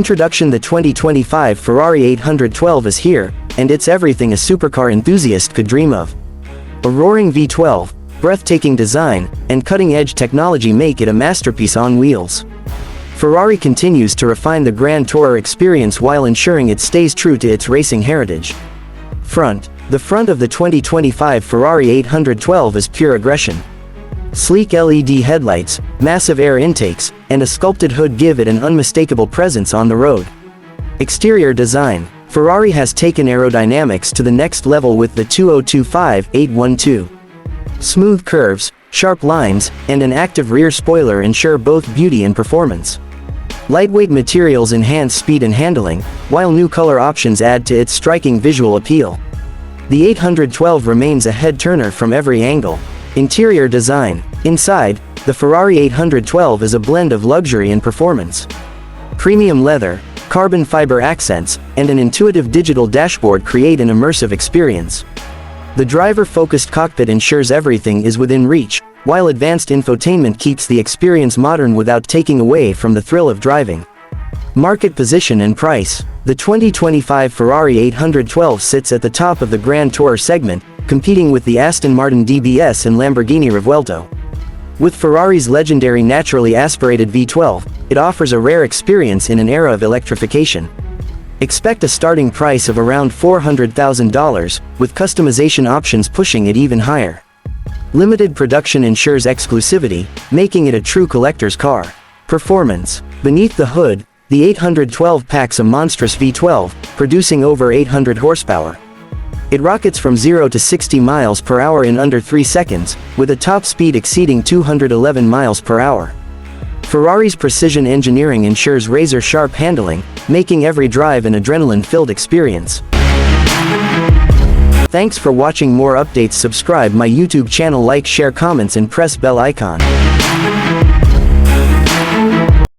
introduction. The 2025 Ferrari 812 is here, and it's everything a supercar enthusiast could dream of. A roaring V12, breathtaking design, and cutting-edge technology make it a masterpiece on wheels. Ferrari continues to refine the Grand Tourer experience while ensuring it stays true to its racing heritage. The front of the 2025 Ferrari 812 is pure aggression. Sleek LED headlights, massive air intakes, and a sculpted hood give it an unmistakable presence on the road. Exterior design. Ferrari has taken aerodynamics to the next level with the 2025-812. Smooth curves, sharp lines, and an active rear spoiler ensure both beauty and performance. Lightweight materials enhance speed and handling, while new color options add to its striking visual appeal. The 812 remains a head-turner from every angle. Interior design. Inside, the Ferrari 812 is a blend of luxury and performance. Premium leather, carbon fiber accents, and an intuitive digital dashboard create an immersive experience. The driver-focused cockpit ensures everything is within reach, while advanced infotainment keeps the experience modern without taking away from the thrill of driving. Market position and price. The 2025 Ferrari 812 sits at the top of the Grand Tourer segment, competing with the Aston Martin DBS and Lamborghini Revuelto. With Ferrari's legendary naturally aspirated V12, it offers a rare experience in an era of electrification. Expect a starting price of around $400,000, with customization options pushing it even higher. Limited production ensures exclusivity, making it a true collector's car. Performance. Beneath the hood, the 812 packs a monstrous V12, producing over 800 horsepower. It rockets from 0 to 60 miles per hour in under 3 seconds, with a top speed exceeding 211 miles per hour. Ferrari's precision engineering ensures razor-sharp handling, making every drive an adrenaline-filled experience. Thanks for watching. More updates. Subscribe my YouTube channel, like, share, comments, and press bell icon.